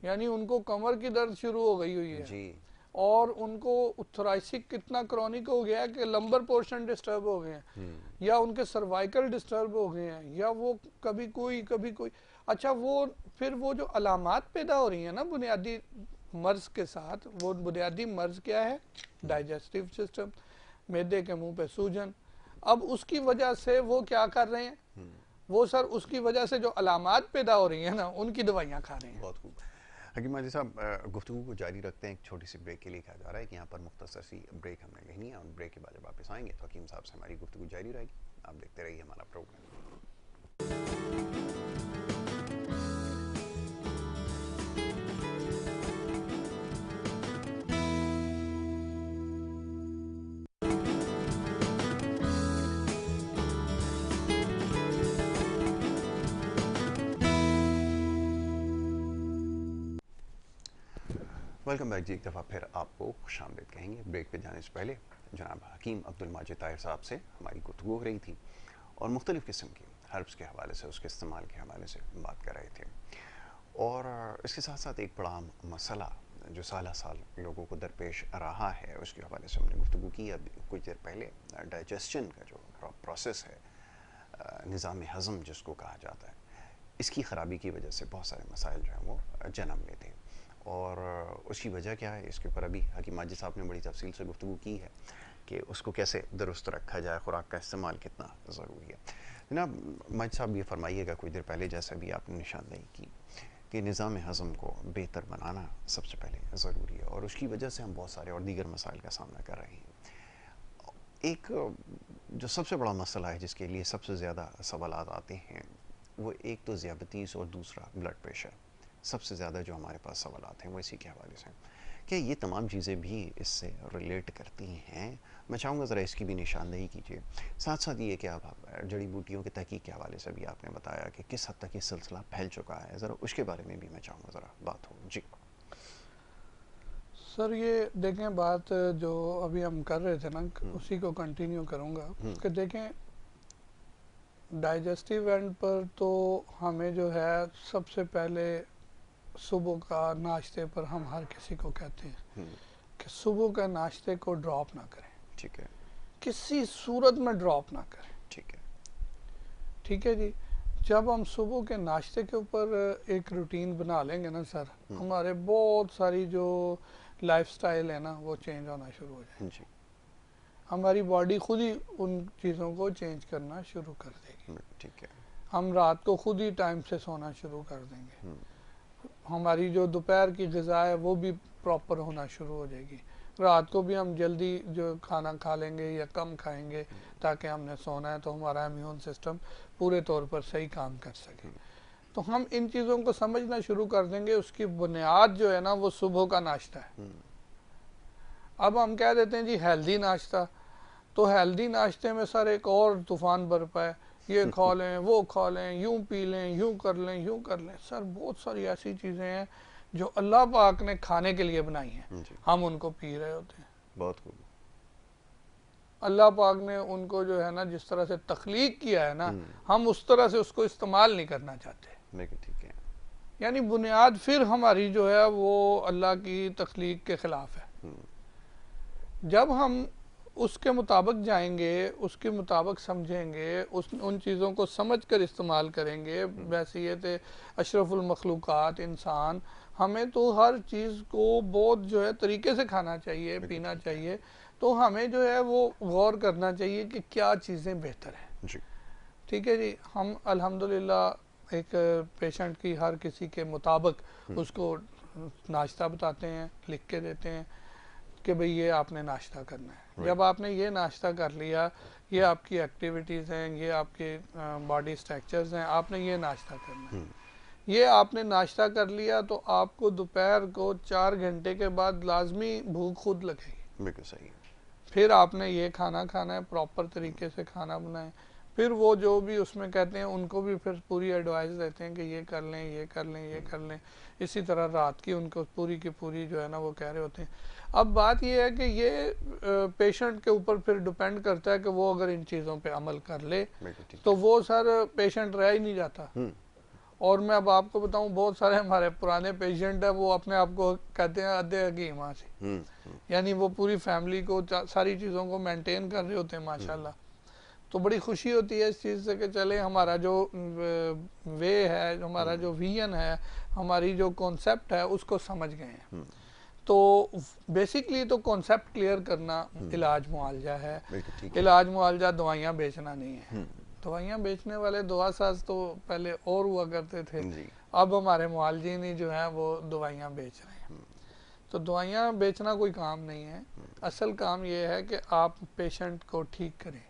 Speaker 2: यानी उनको कमर की दर्द शुरू हो गई हुई है जी। और उनको थोराइसिक कितना क्रॉनिक हो गया है कि लंबर पोर्शन डिस्टर्ब हो गए हैं, या उनके सर्वाइकल डिस्टर्ब हो गए हैं, या वो कभी कोई। अच्छा, वो फिर वो जो अलामात पैदा हो रही है ना बुनियादी मर्ज के साथ, वो बुनियादी मर्ज क्या है? डाइजेस्टिव सिस्टम, मैदे के मुंह पे सूजन। अब उसकी वजह से वो क्या कर रहे हैं, वो सर उसकी वजह से जो अलामात पैदा हो रही है ना, उनकी दवाइयाँ खा रहे हैं।
Speaker 1: बहुत खूब। हकीम माजिद साहब, गुफ्तगू को जारी रखते हैं। एक छोटी सी ब्रेक के लिए कहा जा रहा है कि यहाँ पर मुख्तसर सी ब्रेक हमने लेनी है, और ब्रेक के बाद जब वापस आएंगे तो हकीम साहब से हमारी गुफ्तगू जारी रहेगी। आप देखते रहिए हमारा प्रोग्राम। वेलकम बैक जी। एक दफ़ा फिर आपको खुशामदीद कहेंगे। ब्रेक पे जाने से पहले जनाब हकीम अब्दुल माजिद ताहिर साहब से हमारी गुफ्तगू हो रही थी, और मुख्तलिफ़ किस्म की हर्ब्स के हवाले से, उसके इस्तेमाल के हवाले से बात कर रहे थे। और इसके साथ साथ एक बड़ा मसला जो साल साल लोगों को दरपेश रहा है, उसके हवाले से हमने गुफ्तगू की। अब कुछ देर पहले डाइजेशन का जो प्रोसेस है, निज़ाम हज़म जिसको कहा जाता है, इसकी ख़राबी की वजह से बहुत सारे मसाइल जो हैं वो जन्म लेते हैं। और उसकी वजह क्या है, इसके ऊपर अभी हकीम माजिद साहब ने बड़ी तफसील से गुफ्तगू की है कि उसको कैसे दुरुस्त रखा जाए, खुराक का इस्तेमाल कितना ज़रूरी है। जनाब माजिद साहब ये फरमाइएगा, कुछ देर पहले जैसा भी आपने निशानदेही की कि निज़ाम हज़म को बेहतर बनाना सबसे पहले ज़रूरी है, और उसकी वजह से हम बहुत सारे और दीगर मसाइल का सामना कर रहे हैं। एक जो सबसे बड़ा मसला है जिसके लिए सबसे ज़्यादा सवालात आते हैं, वो एक तो ज़ियाबतीस और दूसरा ब्लड प्रेशर। सबसे ज़्यादा जो हमारे पास सवालात हैं वो इसी के हवाले से। क्या ये तमाम चीज़ें भी इससे रिलेट करती हैं? मैं चाहूँगा ज़रा इसकी भी निशानदेही कीजिए। साथ साथ ये कि आप जड़ी बूटियों के तहकीक के हवाले से भी आपने बताया कि किस हद तक ये सिलसिला फैल चुका है, ज़रा उसके बारे में भी मैं चाहूँगा ज़रा बात हो। जी
Speaker 2: सर, ये देखें, बात जो अभी हम कर रहे थे ना, उसी को कंटिन्यू करूँगा कि देखें, डाइजेस्टिव एंड पर तो हमें जो है सबसे पहले सुबह का नाश्ते पर हम हर किसी को कहते हैं कि सुबह का नाश्ते को ड्रॉप ना करें।
Speaker 1: ठीक है। किसी
Speaker 2: सूरत में ड्रॉप ना करें।
Speaker 1: ठीक है।
Speaker 2: ठीक है जी। जब हम सुबह के नाश्ते के ऊपर एक रूटीन बना लेंगे ना सर, हमारे बहुत सारी जो लाइफस्टाइल है ना वो चेंज होना शुरू हो जाएगी। हमारी बॉडी खुद ही उन चीज़ों को चेंज करना शुरू कर देगी।
Speaker 1: ठीक है।
Speaker 2: हम रात को खुद ही टाइम से सोना शुरू कर देंगे। हमारी जो दोपहर की ग़िज़ा है वो भी प्रॉपर होना शुरू हो जाएगी। रात को भी हम जल्दी जो खाना खा लेंगे या कम खाएंगे ताकि हमने सोना है, तो हमारा इम्यून सिस्टम पूरे तौर पर सही काम कर सके। तो हम इन चीज़ों को समझना शुरू कर देंगे। उसकी बुनियाद जो है ना वो सुबह का नाश्ता है। अब हम कह देते हैं जी हेल्दी नाश्ता, तो हेल्दी नाश्ते में सर एक और तूफान बरपा है, ये खा लें, वो खा लें, यूं पी लें, यूं कर लें, यूं कर लें। सर बहुत सारी ऐसी चीज़ें हैं जो अल्लाह पाक ने खाने के लिए बनाई हैं, हम उनको पी रहे होते हैं।
Speaker 1: बहुत खूब।
Speaker 2: अल्लाह पाक ने उनको जो है ना जिस तरह से तख्लीक किया है ना, हम उस तरह से उसको इस्तेमाल नहीं करना चाहते।
Speaker 1: बिल्कुल ठीक है।
Speaker 2: यानी बुनियाद फिर हमारी जो है वो अल्लाह की तख्लीक के खिलाफ है। जब हम उसके मुताबिक जाएंगे, उसके मुताबिक समझेंगे, उन चीज़ों को समझ कर इस्तेमाल करेंगे। वैसियत अशरफुल मखलूक़ात इंसान, हमें तो हर चीज़ को बहुत जो है तरीके से खाना चाहिए, पीना चाहिए। तो हमें जो है वो गौर करना चाहिए कि क्या चीज़ें बेहतर हैं। ठीक है जी। हम अल्हम्दुलिल्लाह एक पेशेंट की हर किसी के मुताबिक उसको नाश्ता बताते हैं, लिख के देते हैं कि भाई ये आपने नाश्ता करना है। जब आपने ये नाश्ता कर लिया, ये आपकी एक्टिविटीज़ हैं, ये आपके बॉडी स्ट्रक्चर्स हैं, आपने ये नाश्ता करना है। ये आपने नाश्ता कर लिया तो आपको दोपहर को 4 घंटे के बाद लाजमी भूख खुद लगेगी।
Speaker 1: बिल्कुल सही।
Speaker 2: फिर आपने ये खाना खाना है, प्रॉपर तरीके से खाना बनाएं। फिर वो जो भी उसमें कहते हैं उनको भी फिर पूरी एडवाइस देते हैं कि ये कर लें, ये कर लें, ये कर लें। इसी तरह रात की उनको पूरी की पूरी जो है ना वो कह रहे होते हैं। अब बात ये है कि ये पेशेंट के ऊपर फिर डिपेंड करता है कि वो अगर इन चीज़ों पे अमल कर ले तो वो सर पेशेंट रह ही नहीं जाता। और मैं अब आपको बताऊं, बहुत सारे हमारे पुराने पेशेंट है वो अपने आप को कहते हैं अद्धे हकीम से, यानी वो पूरी फैमिली को सारी चीज़ों को मेंटेन कर रहे होते हैं माशाल्लाह। तो बड़ी खुशी होती है इस चीज़ से कि चले हमारा जो वे है, हमारा जो विजन है, हमारी जो कॉन्सेप्ट है उसको समझ गए हैं। तो बेसिकली तो कॉन्सेप्ट क्लियर करना इलाज मुआलजा है। इलाज मुआलजा दवाइयाँ बेचना नहीं है। दवाइयाँ बेचने वाले दवा साज तो पहले और हुआ करते थे, अब हमारे मुआलजीन ही जो है वो दवाइयाँ बेच रहे हैं। तो दवाइयाँ बेचना कोई काम नहीं है। असल काम ये है कि आप पेशेंट को ठीक करें,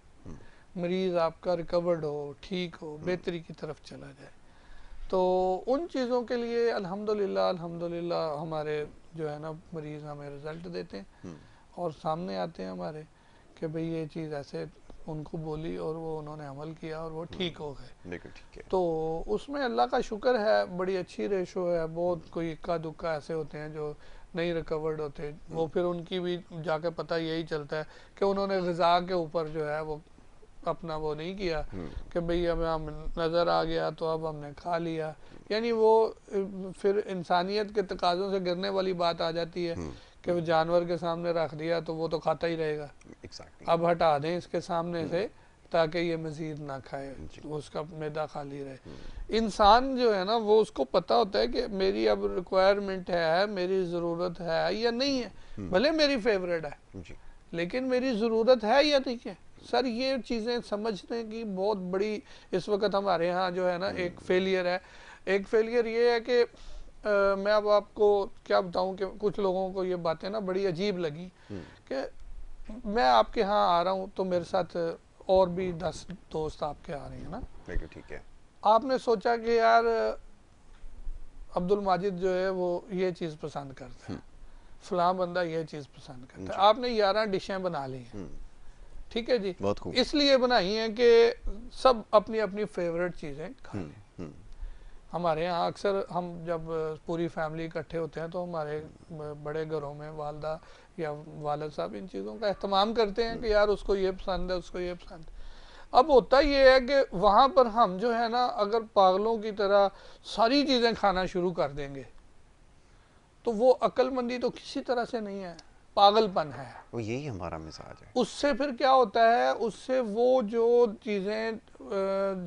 Speaker 2: मरीज़ आपका रिकवर्ड हो, ठीक हो, बेहतरी की तरफ चला जाए। तो उन चीज़ों के लिए अल्हम्दुलिल्लाह अल्हम्दुलिल्लाह हमारे जो है ना मरीज़ हमें रिज़ल्ट देते हैं और सामने आते हैं हमारे कि भाई ये चीज़ ऐसे उनको बोली और वो उन्होंने अमल किया और वो ठीक हो गए। तो उसमें अल्लाह का शुक्र है, बड़ी अच्छी रेशो है। बहुत कोई इक्का दुक्का ऐसे होते हैं जो नहीं रिकवर्ड होते, वो फिर उनकी भी जाके पता यही चलता है कि उन्होंने ग़िज़ा के ऊपर जो है वो अपना वो नहीं किया कि भाई अब हम नज़र आ गया तो अब हमने खा लिया। यानी वो फिर इंसानियत के तकाज़ों से गिरने वाली बात आ जाती है कि वो जानवर के सामने रख दिया तो वो तो खाता ही रहेगा। अब हटा दें इसके सामने से ताकि ये मज़ीद ना खाए, उसका मैदा खाली रहे। इंसान जो है ना वो उसको पता होता है कि मेरी अब रिक्वायरमेंट है, मेरी ज़रूरत है या नहीं है। भले मेरी फेवरेट है लेकिन मेरी ज़रूरत है या नहीं है। सर ये चीज़ें समझने की बहुत बड़ी इस वक्त हमारे यहाँ जो है ना एक फेलियर है। एक फेलियर ये है कि मैं अब आपको क्या बताऊं कि कुछ लोगों को ये बातें ना बड़ी अजीब लगी कि मैं आपके यहाँ आ रहा हूँ तो मेरे साथ और भी 10 दोस्त आपके आ रहे हैं ना,
Speaker 1: ठीक है।
Speaker 2: आपने सोचा कि यार अब्दुल माजिद जो है वो ये चीज़ पसंद करता है, फलां बंदा ये चीज़ पसंद करता है। आपने 11 डिशें बना ली हैं, ठीक है जी, इसलिए बनाई हैं कि सब अपनी अपनी फेवरेट चीज़ें खा लें। हमारे यहाँ अक्सर हम जब पूरी फैमिली इकट्ठे होते हैं तो हमारे बड़े घरों में वालदा या वालिद साहब इन चीज़ों का एहतमाम करते हैं कि यार उसको ये पसंद है, उसको ये पसंद है। अब होता ये है कि वहाँ पर हम जो है ना अगर पागलों की तरह सारी चीज़ें खाना शुरू कर देंगे तो वो अक्लमंदी तो किसी तरह से नहीं है, पागलपन है।
Speaker 1: वो यही हमारा मिजाज है।
Speaker 2: उससे फिर क्या होता है, उससे वो जो चीज़ें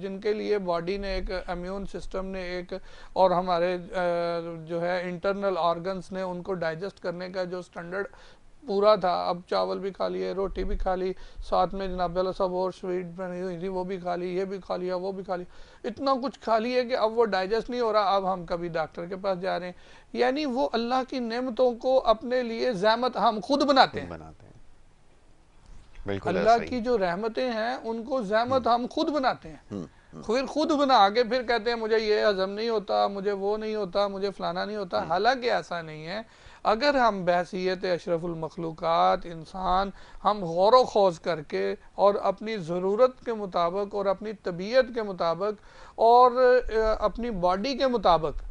Speaker 2: जिनके लिए बॉडी ने एक इम्यून सिस्टम ने एक और हमारे जो है इंटरनल ऑर्गन्स ने उनको डाइजेस्ट करने का जो स्टैंडर्ड पूरा था, अब चावल भी खा लिए, रोटी भी खा ली, साथ में जनाब वाला सब और स्वीट बनी हुई थी वो भी खा ली, ये भी खा लिया, वो भी खा लिया, इतना कुछ खा लिया कि अब वो डाइजेस्ट नहीं हो रहा। अब हम कभी डॉक्टर के पास जा रहे हैं। यानी वो अल्लाह की नेमतों को अपने लिए ज़हमत हम खुद बनाते हैं। अल्लाह की जो रहमतें हैं उनको ज़हमत हम खुद बनाते हैं। फिर खुद बना के फिर कहते हैं मुझे ये हजम नहीं होता, मुझे वो नहीं होता, मुझे फलाना नहीं होता। हालांकि ऐसा नहीं है। अगर हम बहसीयत अशरफुल मखलूक़ात इंसान हम गौर व खौज करके और अपनी ज़रूरत के मुताबिक और अपनी तबीयत के मुताबिक और अपनी बॉडी के मुताबिक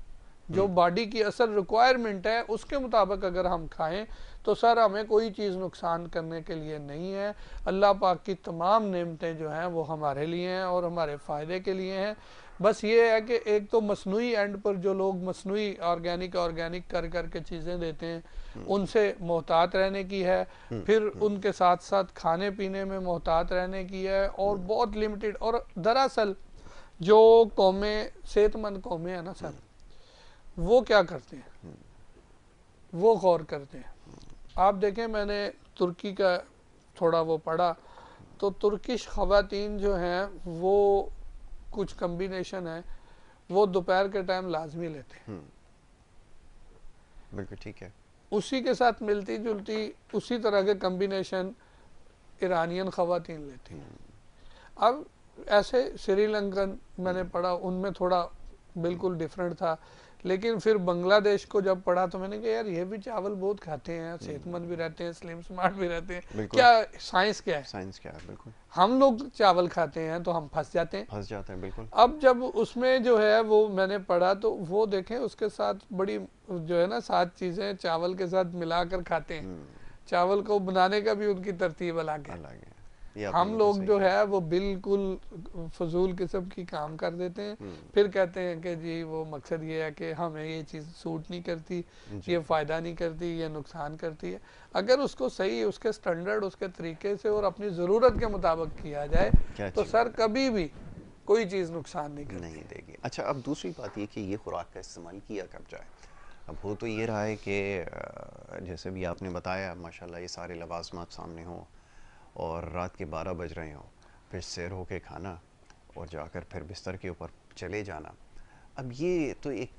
Speaker 2: जो बॉडी की असल रिक्वायरमेंट है उसके मुताबिक अगर हम खाएं तो सर हमें कोई चीज़ नुकसान करने के लिए नहीं है। अल्लाह पाक की तमाम नेमतें जो हैं वो हमारे लिए हैं और हमारे फ़ायदे के लिए हैं। बस ये है कि एक तो मसनूई एंड पर जो लोग मसनूई ऑर्गेनिक कर करके चीज़ें देते हैं उनसे मोहतात रहने की है, फिर उनके साथ साथ खाने पीने में मोहतात रहने की है, और बहुत लिमिटेड। और दरअसल जो कौमें सेहतमंद कौमें हैं ना सर, वो क्या करते हैं, वो गौर करते हैं। आप देखें, मैंने तुर्की का थोड़ा वो पढ़ा, तो तुर्किश ख़वातीन जो हैं वो कुछ कम्बिनेशन है वो दोपहर के टाइम लाजमी लेते हैं।
Speaker 1: बिल्कुल ठीक है।
Speaker 2: उसी के साथ मिलती जुलती उसी तरह के कम्बिनेशन ईरानियन ख़वातीन लेती हैं। अब ऐसे श्रीलंकन मैंने पढ़ा, उनमें थोड़ा बिल्कुल डिफरेंट था। लेकिन फिर बांग्लादेश को जब पढ़ा तो मैंने कहा यार ये भी चावल बहुत खाते हैं, सेहतमंद भी रहते हैं, स्लिम स्मार्ट भी रहते हैं, क्या साइंस क्या है,
Speaker 1: साइंस क्या है। बिल्कुल
Speaker 2: हम लोग चावल खाते हैं तो हम फंस जाते
Speaker 1: हैं। बिल्कुल।
Speaker 2: अब जब उसमें जो है वो मैंने पढ़ा तो वो देखें उसके साथ बड़ी जो है ना 7 चीजें चावल के साथ मिलाकर खाते हैं। चावल को बनाने का भी उनकी तरतीब अलग है। हम लोग जो है वो बिल्कुल फजूल किस्म की काम कर देते हैं, फिर कहते हैं कि जी वो मकसद ये है कि हमें ये चीज़ सूट नहीं करती, ये फ़ायदा नहीं करती, ये नुकसान करती है। अगर उसको सही उसके स्टैंडर्ड उसके तरीके से और अपनी ज़रूरत के मुताबिक किया जाए तो सर कभी भी कोई चीज़ नुकसान नहीं
Speaker 1: देगी। अच्छा, अब दूसरी बात ये कि ये खुराक का इस्तेमाल किया कब जाए। अब हो तो ये रहा है कि जैसे भी आपने बताया माशाल्लाह ये सारे लवाज़मात सामने हों और रात के 12 बज रहे हों, फिर सैर होके खाना और जाकर फिर बिस्तर के ऊपर चले जाना। अब ये तो एक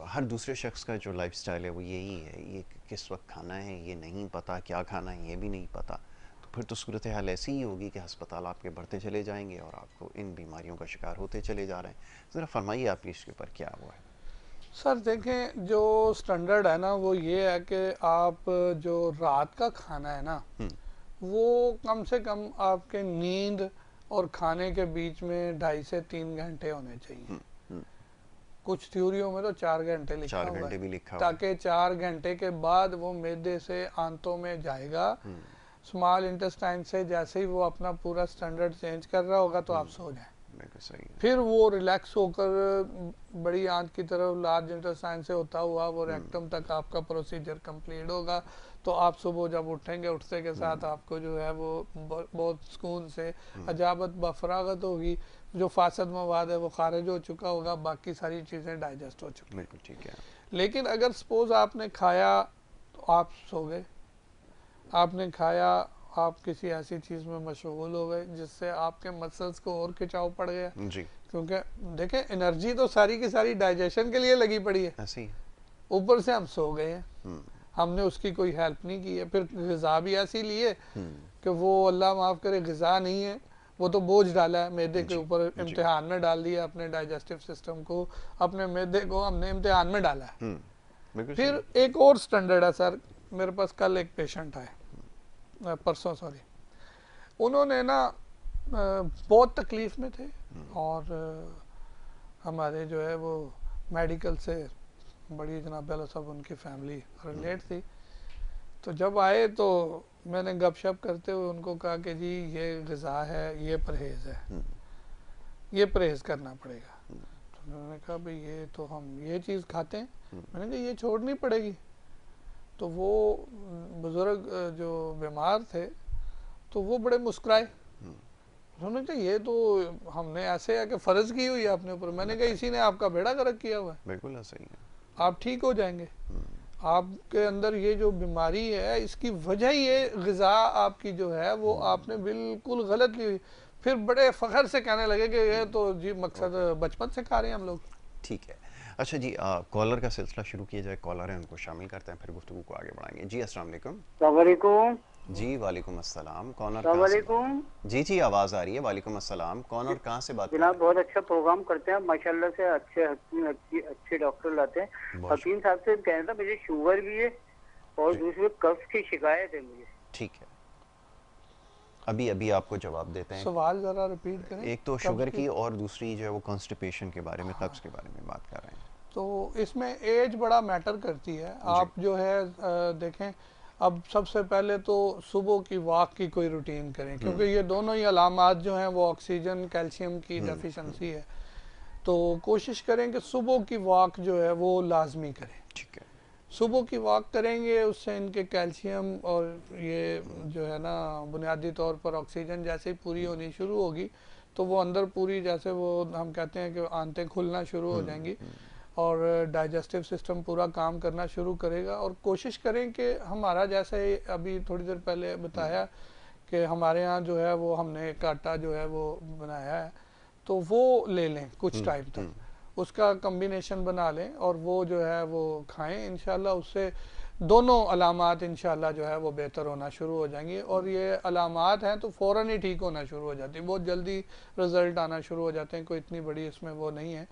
Speaker 1: हर दूसरे शख्स का जो लाइफस्टाइल है वो यही है, ये किस वक्त खाना है ये नहीं पता, क्या खाना है ये भी नहीं पता। तो फिर तो सूरत हाल ऐसी ही होगी कि अस्पताल आपके बढ़ते चले जाएंगे और आपको इन बीमारियों का शिकार होते चले जा रहे हैं। ज़रा फरमाइए आप इसके ऊपर क्या हुआ है।
Speaker 2: सर देखें, जो स्टैंडर्ड है ना वो ये है कि आप जो रात का खाना है ना वो कम से कम आपके नींद और खाने के बीच में 2.5 से 3 घंटे होने चाहिए। कुछ थ्योरियों में तो 4 घंटे लिखा हुआ है, ताकि 4 घंटे के बाद वो मैदे से आंतों में जाएगा, स्मॉल इंटेस्टाइन से जैसे ही वो अपना पूरा स्टैंडर्ड चेंज कर रहा होगा तो आप सो जाएं। फिर वो रिलैक्स होकर बड़ी आंत की तरफ लार्ज इंटेस्टाइन से होता हुआ वो रेक्टम तक आपका प्रोसीजर कंप्लीट होगा। तो आप सुबह जब उठेंगे, उठते के साथ आपको जो है वो बहुत सुकून से अजाबत बफरागत होगी, जो फासद मवाद है वो खारिज हो चुका होगा, बाकी सारी चीज़ें डाइजेस्ट हो चुकी।
Speaker 1: बिल्कुल ठीक है।
Speaker 2: लेकिन अगर सपोज आपने खाया तो आप सो गए, आपने खाया आप किसी ऐसी चीज़ में मशगूल हो गए जिससे आपके मसल्स को और खिंचाव पड़ गया जी। क्योंकि देखें एनर्जी तो सारी की सारी डाइजेशन के लिए लगी पड़ी है, ऐसी ऊपर से हम सो गए हैं, हमने उसकी कोई हेल्प नहीं की है। फिर ग़िज़ा भी ऐसी लिए कि वो अल्लाह माफ़ करे ग़िज़ा नहीं है, वो तो बोझ डाला है मैदे के ऊपर, इम्तिहान में डाल दिया अपने डाइजेस्टिव सिस्टम को, अपने मैदे को हमने इम्तिहान में डाला है। फिर एक और स्टैंडर्ड है सर, मेरे पास कल एक पेशेंट आए, परसों सॉरी, उन्होंने ना बहुत तकलीफ में थे और हमारे जो है वो मेडिकल से बड़ी जनाब वाला सब उनकी फैमिली रिलेट थी। तो जब आए तो मैंने गपशप करते हुए उनको कहा कि जी ये ग़िज़ा है, ये परहेज़ है, ये परहेज़ करना पड़ेगा। तो उन्होंने कहा भाई ये तो हम ये चीज़ खाते हैं, मैंने कहा ये छोड़नी पड़ेगी। तो वो बुज़ुर्ग जो बीमार थे तो वो बड़े मुस्कुराए, उन्होंने कहा ये तो हमने ऐसे है कि फ़र्ज़ की हुई है अपने ऊपर। मैंने कहा इसी ने आपका बेड़ा गर्क किया हुआ है,
Speaker 1: बिल्कुल सही है, आप
Speaker 2: ठीक हो जाएंगे। आपके अंदर ये जो बीमारी है इसकी वजह ये ग़िज़ा आपकी जो है वो आपने बिल्कुल गलत ली हुई। फिर बड़े फ़ख्र से कहने लगे कि ये तो जी मकसद बचपन से खा रहे हैं हम लोग।
Speaker 1: ठीक है। अच्छा जी, कॉलर का सिलसिला शुरू किया जाए, कॉलर है उनको शामिल करते हैं, फिर गुफ्तगू को आगे बढ़ाएंगे। जी अस्सलाम वालेकुम। जी वालेकुम अस्सलाम। कौन और कहां से? जी जी आवाज़ आ रही है। वालेकुम अस्सलाम। कौन और कहां से बात?
Speaker 3: जनाब बहुत अच्छा प्रोग्राम करते हैं माशाल्लाह से, अच्छे डॉक्टर लाते हैं। हकीम साहब से कहना था मुझे शुगर भी है और दूसरे कब्ज की शिकायत है मुझे।
Speaker 1: ठीक है, अभी अभी आपको जवाब देते हैं।
Speaker 2: सवाल जरा रिपीट करें।
Speaker 1: एक तो शुगर की और दूसरी जो है वो कॉन्स्टिपेशन के बारे में, कब्ज के बारे में बात कर रहे हैं।
Speaker 2: तो इसमें एज बड़ा मैटर करती है। आप जो है देखें, अब सबसे पहले तो सुबह की वॉक की कोई रूटीन करें, क्योंकि ये दोनों ही अलामात जो हैं वो ऑक्सीजन कैल्शियम की डेफिशिएंसी है। तो कोशिश करें कि सुबह की वॉक जो है वो लाजमी करें।
Speaker 1: ठीक है।
Speaker 2: सुबह की वॉक करेंगे, उससे इनके कैल्शियम और ये जो है ना बुनियादी तौर पर ऑक्सीजन जैसे ही पूरी होनी शुरू होगी तो वो अंदर पूरी, जैसे वो हम कहते हैं कि आंतें खुलना शुरू हो जाएंगी और डाइजेस्टिव सिस्टम पूरा काम करना शुरू करेगा। और कोशिश करें कि हमारा, जैसे अभी थोड़ी देर पहले बताया कि हमारे यहाँ जो है वो हमने एक आटा जो है वो बनाया है, तो वो ले लें कुछ टाइम तक, उसका कम्बिनेशन बना लें और वो जो है वो खाएं। इंशाल्लाह उससे दोनों अलामात इंशाल्लाह जो है वो बेहतर होना शुरू हो जाएंगी। और ये अलामात हैं तो फ़ौरन ही ठीक होना शुरू हो जाती है, बहुत जल्दी रिज़ल्ट आना शुरू हो जाते हैं, कोई इतनी बड़ी इसमें वो नहीं है।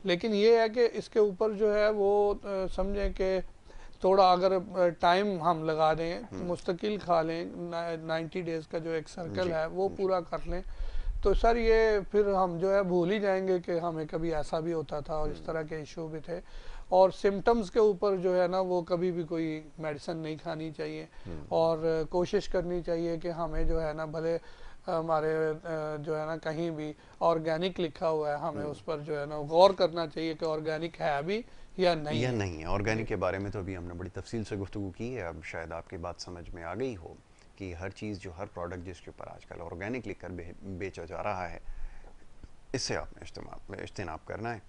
Speaker 2: लेकिन ये है कि इसके ऊपर जो है वो समझें कि थोड़ा अगर टाइम हम लगा दें, मुस्तकिल खा लें, 90 डेज़ का जो एक सर्कल है वो पूरा कर लें, तो सर ये फिर हम जो है भूल ही जाएंगे कि हमें कभी ऐसा भी होता था और इस तरह के इशू भी थे। और सिम्टम्स के ऊपर जो है ना वो कभी भी कोई मेडिसिन नहीं खानी चाहिए और कोशिश करनी चाहिए कि हमें जो है ना भले हमारे जो है ना कहीं भी ऑर्गेनिक लिखा हुआ है, हमें उस पर जो है ना गौर करना चाहिए कि ऑर्गेनिक है अभी या नहीं
Speaker 1: या
Speaker 2: है।
Speaker 1: नहीं है। ऑर्गेनिक के बारे में तो अभी हमने बड़ी तफसील से गुफ्तगू की है, अब शायद आपकी बात समझ में आ गई हो कि हर चीज़ जो, हर प्रोडक्ट जिसके ऊपर आजकल ऑर्गेनिक लिखकर बेचा जा रहा है, इससे आपने इज्तनाब करना है।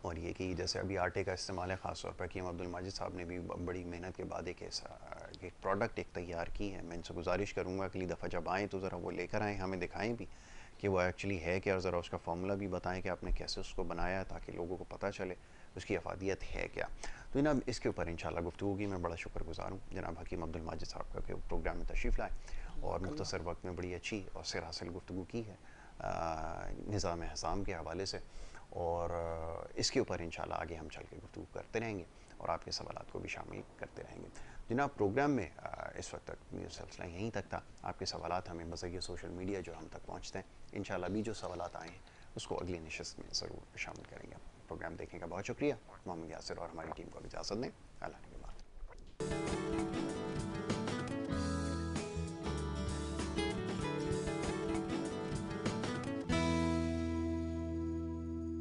Speaker 1: और ये कि जैसे अभी आटे का इस्तेमाल है, ख़ास तौर पर कि अब्दुल माजिद साहब ने भी बड़ी मेहनत के बाद एक ऐसा एक प्रोडक्ट एक तैयार की है। मैं इनसे गुजारिश करूँगा अगली दफ़ा जब आएँ तो ज़रा वो लेकर आएँ, हमें दिखाएँ भी कि वो एक्चुअली है क्या, और ज़रा उसका फार्मूला भी बताएं कि आपने कैसे उसको बनाया है, ताकि लोगों को पता चले उसकी अफादियत है क्या। तो जनाब इसके ऊपर इंशाल्लाह गुफ्तगू की मैं बड़ा शुक्रगुजार हूँ जनाब हकीम अब्दुल माजिद साहब का कि प्रोग्राम में तशरीफ़ लाए और मुख्तसर वक्त में बड़ी अच्छी और सिर हासिल गुफ्तगू की है निज़ाम हसाम के हवाले से। और इसके ऊपर इंशाल्लाह आगे हम चल के गुफ्तगू करते रहेंगे और आपके सवालात को भी शामिल करते रहेंगे। जनाब प्रोग्राम में इस वक्त तक मेरा सिलसिला यहीं तक था। आपके सवालात हमें बज़रिए सोशल मीडिया जो हम तक पहुँचते हैं, इंशाल्लाह भी जो सवालात आए हैं उसको अगली नशस्त में ज़रूर शामिल करेंगे। प्रोग्राम देखने का बहुत शुक्रिया। मोहम्मद यासिर और हमारी टीम को इजाज़त दें। अल्लाह के बाद।